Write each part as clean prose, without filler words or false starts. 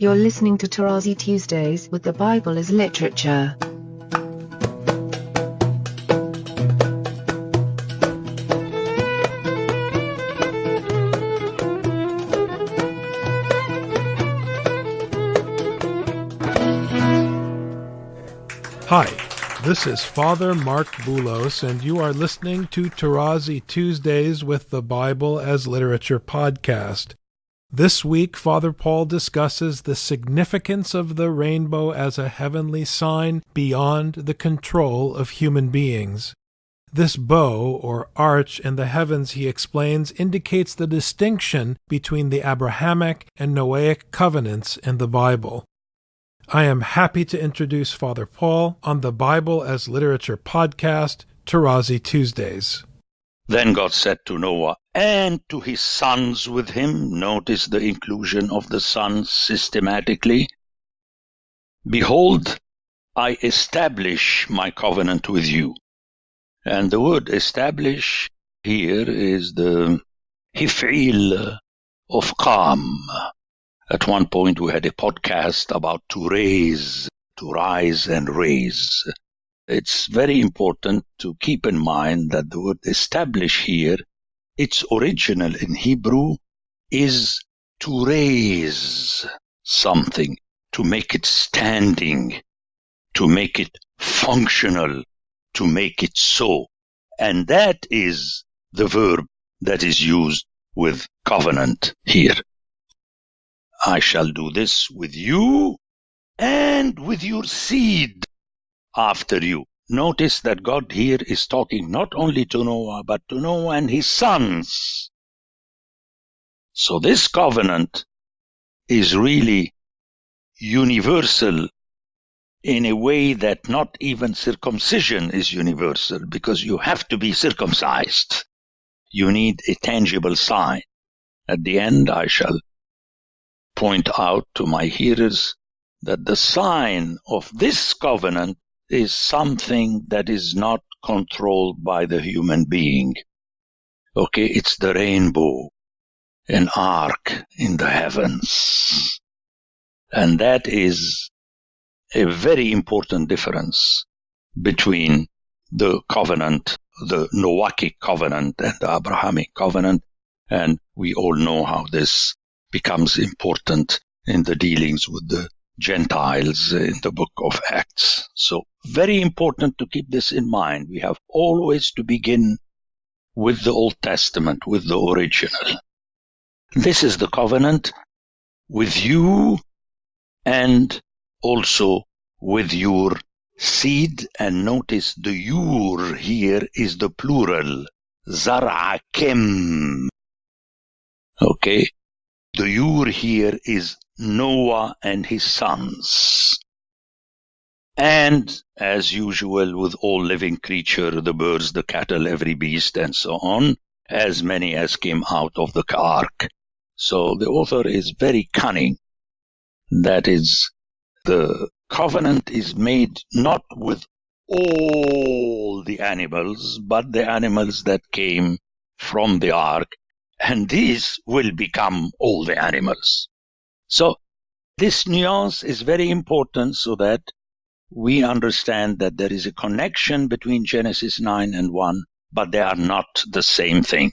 You're listening to Tarazi Tuesdays with the Bible as Literature. Hi, this is Father Mark Boulos, and you are listening to Tarazi Tuesdays with the Bible as Literature podcast. This week, Father Paul discusses the significance of the rainbow as a heavenly sign beyond the control of human beings. This bow, or arch in the heavens, he explains, indicates the distinction between the Abrahamic and Noahic covenants in the Bible. I am happy to introduce Father Paul on the Bible as Literature podcast, Tarazi Tuesdays. Then God said to Noah and to his sons with him, notice the inclusion of the sons systematically, behold, I establish my covenant with you. And the word establish here is the hif'il of qam. At one point we had a podcast about to rise and raise. It's very important to keep in mind that the word establish here, its original in Hebrew is to raise something, to make it standing, to make it functional, to make it so. And that is the verb that is used with covenant here. I shall do this with you and with your seed after you. Notice that God here is talking not only to Noah, but to Noah and his sons. So this covenant is really universal in a way that not even circumcision is universal, because you have to be circumcised. You need a tangible sign. At the end, I shall point out to my hearers that the sign of this covenant is something that is not controlled by the human being. Okay, it's the rainbow, an arc in the heavens. And that is a very important difference between the covenant, the Noahic Covenant and the Abrahamic Covenant. And we all know how this becomes important in the dealings with the Gentiles in the book of Acts. So very important to keep this in mind. We have always to begin with the Old Testament, with the original. This is the covenant with you and also with your seed. And notice the yur here is the plural, zar'akim. Okay, the yur here is Noah and his sons. And as usual with all living creature, the birds, the cattle, every beast, and so on, as many as came out of the ark. So the author is very cunning. That is, the covenant is made not with all the animals, but the animals that came from the ark, and these will become all the animals. So this nuance is very important so that we understand that there is a connection between Genesis 9 and 1, but they are not the same thing.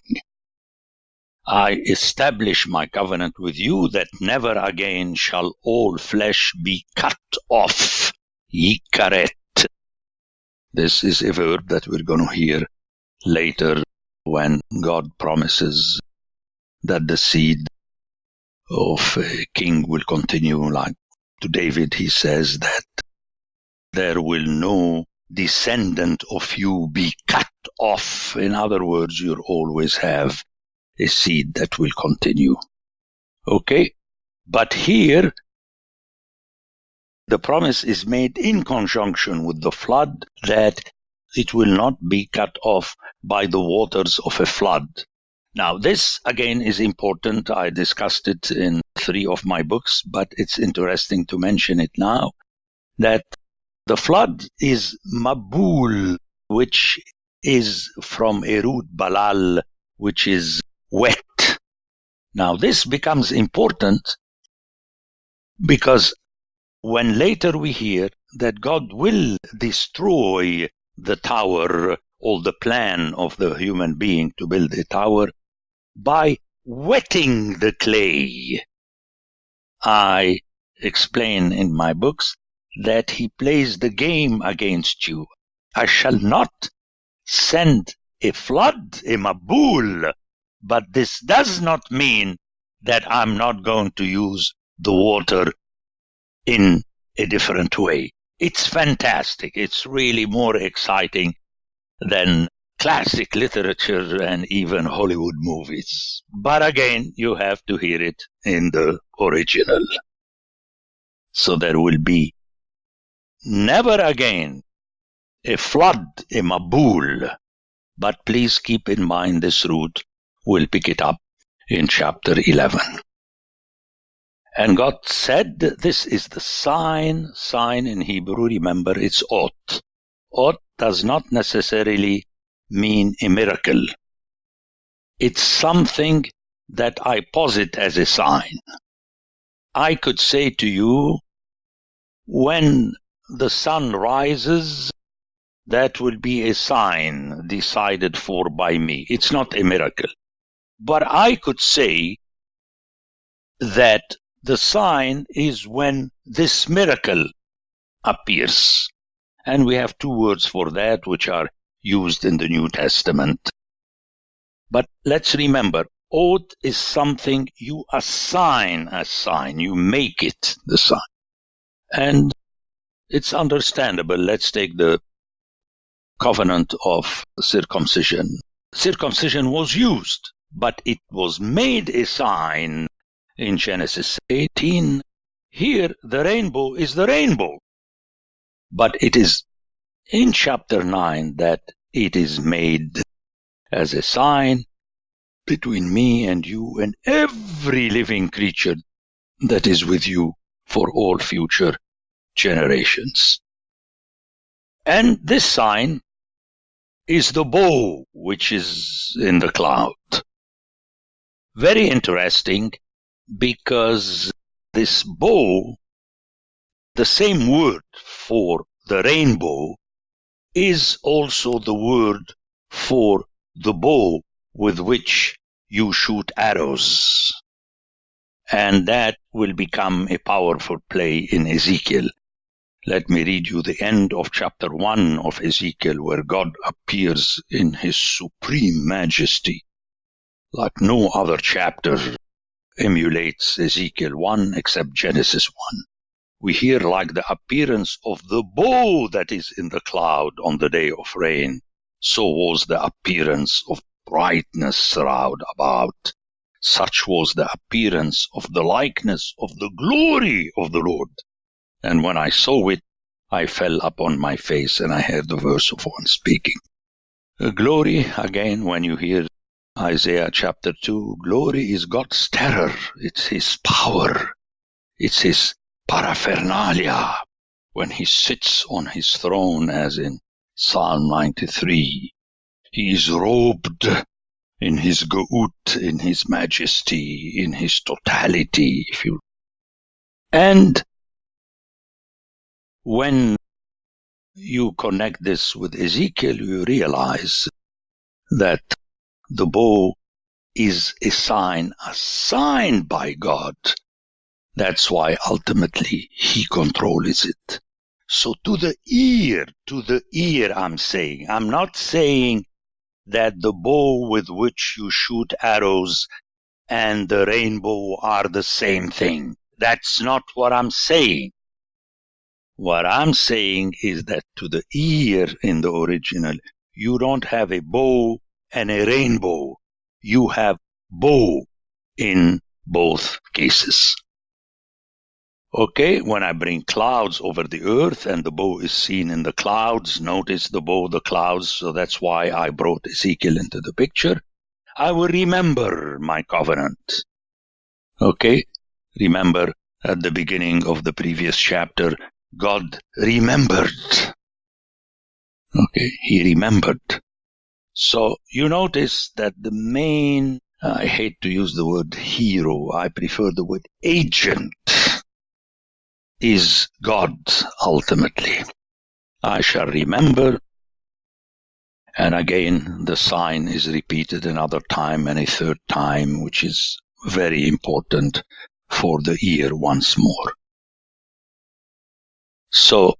I establish my covenant with you that never again shall all flesh be cut off. Yikaret. This is a verb that we're going to hear later when God promises that the seed of a king will continue. Like to David, he says that there will no descendant of you be cut off. In other words, you'll always have a seed that will continue. Okay? But here, the promise is made in conjunction with the flood that it will not be cut off by the waters of a flood. Now, this again is important. I discussed it in 3 of my books, but it's interesting to mention it now, that the flood is mabul, which is from a root balal, which is wet. Now, this becomes important Because when later we hear that God will destroy the tower, or the plan of the human being to build a tower, by wetting the clay, I explain in my books that he plays the game against you. I shall not send a flood, a Mabul, but this does not mean that I'm not going to use the water in a different way. It's fantastic. It's really more exciting than classic literature and even Hollywood movies. But again, you have to hear it in the original. So there will be never again a flood, a Mabul. But please keep in mind this root. We'll pick it up in chapter 11. And God said, this is the sign. Sign in Hebrew, remember, it's ot. Ot does not necessarily mean a miracle. It's something that I posit as a sign. I could say to you, when the sun rises, that will be a sign decided for by me. It's not a miracle. But I could say that the sign is when this miracle appears. And we have two words for that which are used in the New Testament. But let's remember, oath is something you assign a sign. You make it the sign. And it's understandable. Let's take the covenant of circumcision. Circumcision was used, but it was made a sign in Genesis 18. Here, the rainbow is the rainbow. But it is in chapter 9 that it is made as a sign between me and you and every living creature that is with you for all future generations. And this sign is the bow which is in the cloud. Very interesting, because this bow, the same word for the rainbow, is also the word for the bow with which you shoot arrows. And that will become a powerful play in Ezekiel. Let me read you the end of chapter 1 of Ezekiel, where God appears in his supreme majesty. Like no other chapter emulates Ezekiel 1 except Genesis 1. We hear like the appearance of the bow that is in the cloud on the day of rain. So was the appearance of brightness round about. Such was the appearance of the likeness of the glory of the Lord. And when I saw it, I fell upon my face, and I heard the voice of one speaking. Glory, again, when you hear Isaiah chapter 2, glory is God's terror. It's his power. It's his paraphernalia. When he sits on his throne, as in Psalm 93, he is robed in his geut, in his majesty, in his totality. And when you connect this with Ezekiel, you realize that the bow is a sign assigned by God. That's why ultimately he controls it. So to the ear I'm saying. I'm not saying that the bow with which you shoot arrows and the rainbow are the same thing. That's not what I'm saying. What I'm saying is that to the ear in the original, you don't have a bow and a rainbow. You have bow in both cases. Okay, when I bring clouds over the earth and the bow is seen in the clouds, notice the bow, the clouds, so that's why I brought Ezekiel into the picture. I will remember my covenant. Okay, remember at the beginning of the previous chapter, God remembered. Okay, he remembered. So you notice that the main, I hate to use the word hero, I prefer the word agent is God ultimately. I shall remember. And again, the sign is repeated another time and a third time, which is very important for the ear once more. So,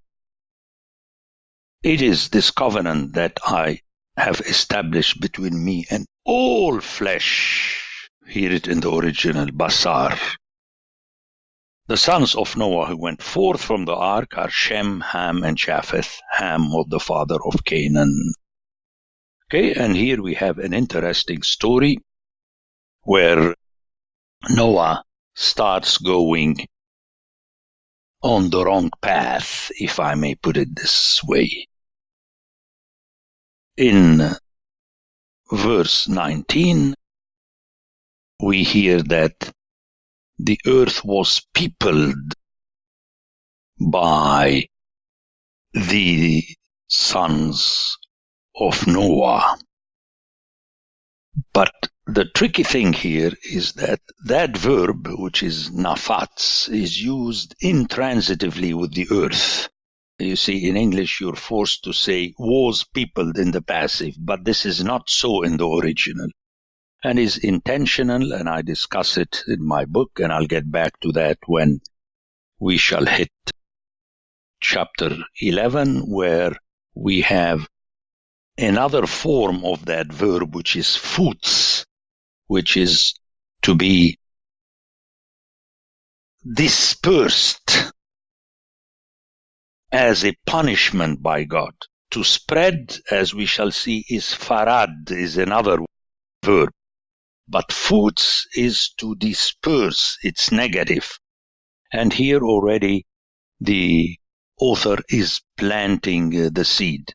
it is this covenant that I have established between me and all flesh. Hear it in the original, Basar. The sons of Noah who went forth from the ark are Shem, Ham, and Japheth. Ham was the father of Canaan. Okay, and here we have an interesting story where Noah starts going on the wrong path, if I may put it this way. In verse 19, we hear that the earth was peopled by the sons of Noah. But the tricky thing here is that that verb, which is nafatz, is used intransitively with the earth. You see, in English, you're forced to say was peopled in the passive, but this is not so in the original and is intentional, and I discuss it in my book, and I'll get back to that when we shall hit chapter 11, where we have another form of that verb, which is futz, which is to be dispersed as a punishment by God. To spread, as we shall see, is farad, is another verb. But futz is to disperse, it's negative. And here already the author is planting the seed.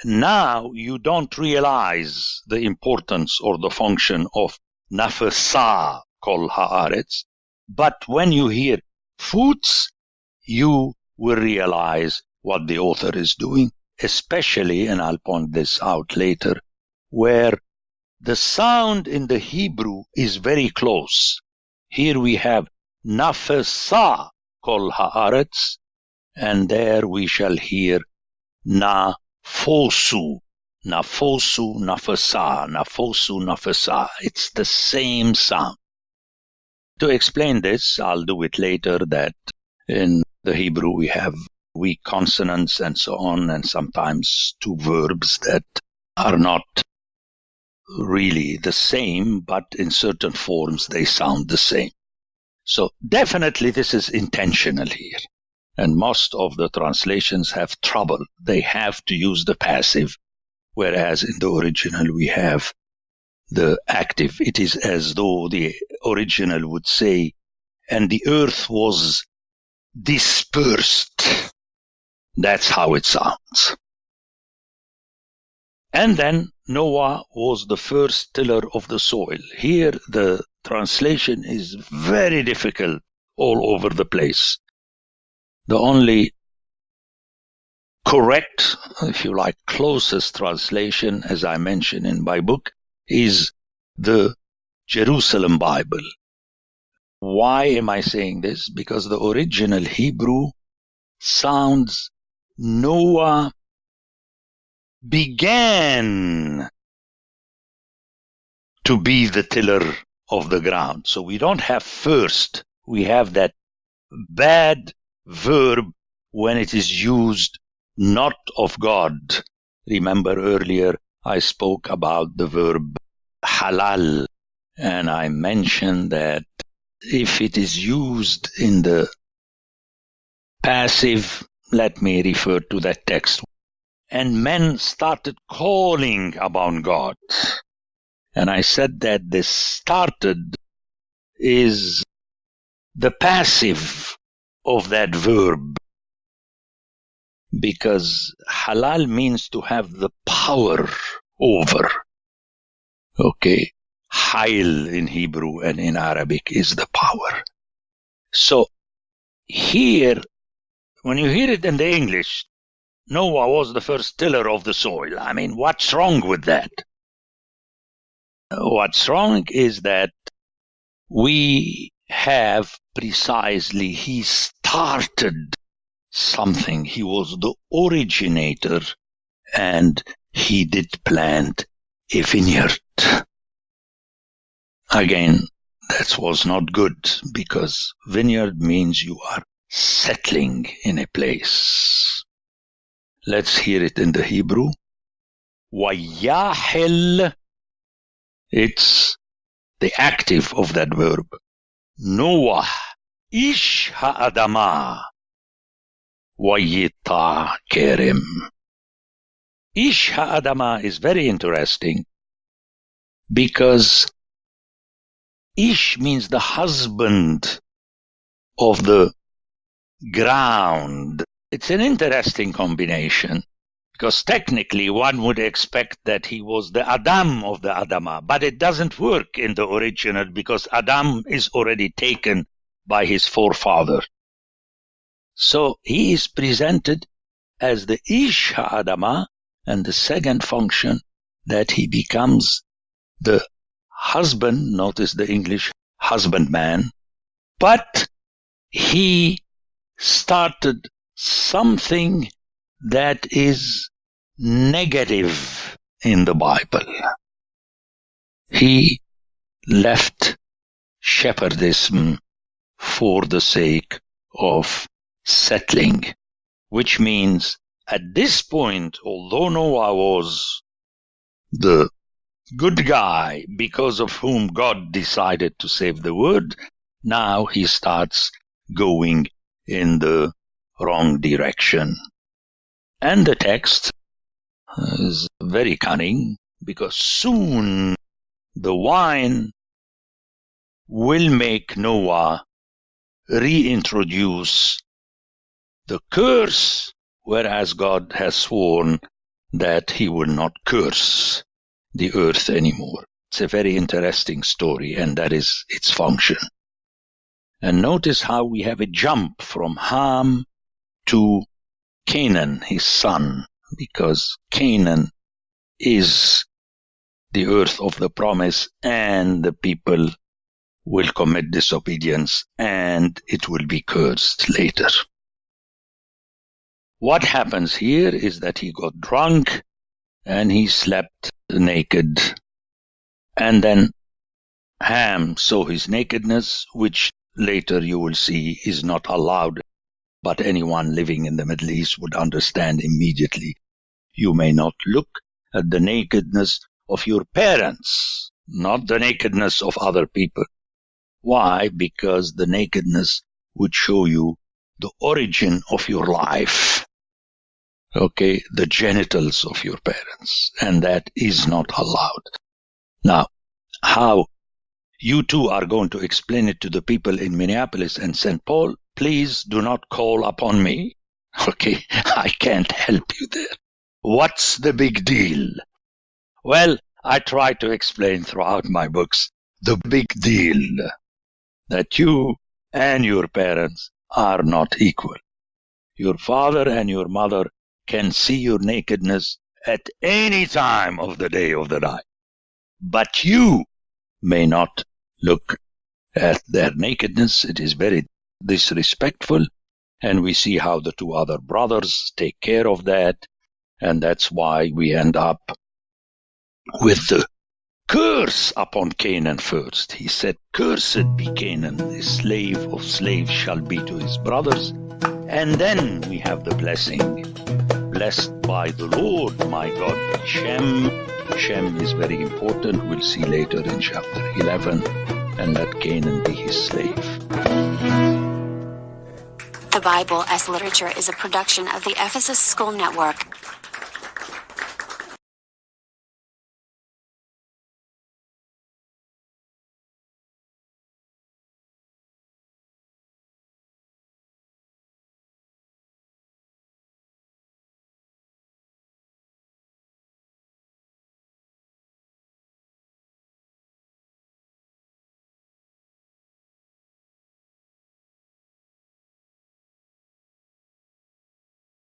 Now you don't realize the importance or the function of nafasa kol haaretz, but when you hear futz, you will realize what the author is doing, especially, and I'll point this out later, where the sound in the Hebrew is very close. Here we have nafasa kol haaretz, and there we shall hear nafosu, nafosu, nafasa, nafosu, nafasa. It's the same sound. To explain this, I'll do it later, that in the Hebrew we have weak consonants and so on, and sometimes two verbs that are not really the same, but in certain forms they sound the same. So definitely this is intentional here. And most of the translations have trouble. They have to use the passive, whereas in the original we have the active. It is as though the original would say, and the earth was dispersed. That's how it sounds. And then Noah was the first tiller of the soil. Here the translation is very difficult all over the place. The only correct, if you like, closest translation, as I mentioned in my book, is the Jerusalem Bible. Why am I saying this? Because the original Hebrew sounds Noah began to be the tiller of the ground. So we don't have first. We have that bad verb when it is used not of God. Remember earlier I spoke about the verb halal, and I mentioned that if it is used in the passive, let me refer to that text. And men started calling upon God. And I said that this started is the passive of that verb, because halal means to have the power over. Okay, hail in Hebrew and in Arabic is the power. So here, when you hear it in the English, Noah was the first tiller of the soil. I mean, what's wrong with that? What's wrong is that we have precisely, he started something. He was the originator, and he did plant a vineyard. Again, that was not good, because vineyard means you are settling in a place. Let's hear it in the Hebrew. Wayahel, it's the active of that verb. Noah, ish ha'adama, wayita kerem. Ish ha'adama is very interesting, because Ish means the husband of the ground. It's an interesting combination, because technically one would expect that he was the Adam of the Adama, but it doesn't work in the original, because Adam is already taken by his forefather. So he is presented as the Ish Ha'adama, and the second function, that he becomes the husband, notice the English husbandman, but he started something that is negative in the Bible. He left shepherdism for the sake of settling, which means at this point, although Noah was the good guy because of whom God decided to save the world, now he starts going in the wrong direction. And the text is very cunning, because soon the wine will make Noah reintroduce the curse, whereas God has sworn that he will not curse the earth anymore. It's a very interesting story, and that is its function. And notice how we have a jump from Ham to Canaan, his son, because Canaan is the earth of the promise, and the people will commit disobedience, and it will be cursed later. What happens here is that he got drunk, and he slept naked. And then Ham saw his nakedness, which later you will see is not allowed, but anyone living in the Middle East would understand immediately. You may not look at the nakedness of your parents, not the nakedness of other people. Why? Because the nakedness would show you the origin of your life. Okay, the genitals of your parents, and that is not allowed. Now, how you two are going to explain it to the people in Minneapolis and St. Paul, please do not call upon me. Okay, I can't help you there. What's the big deal? Well, I try to explain throughout my books the big deal, that you and your parents are not equal. Your father and your mother can see your nakedness at any time of the day or the night, but you may not look at their nakedness. It is very disrespectful, and we see how the two other brothers take care of that, and that's why we end up with the curse upon Canaan first. He said, "Cursed be Canaan, the slave of slaves shall be to his brothers." And then we have the blessing, "Blessed by the Lord my God, Shem." Shem is very important. We'll see later in chapter 11. And let Canaan be his slave. The Bible as Literature is a production of the Ephesus School Network.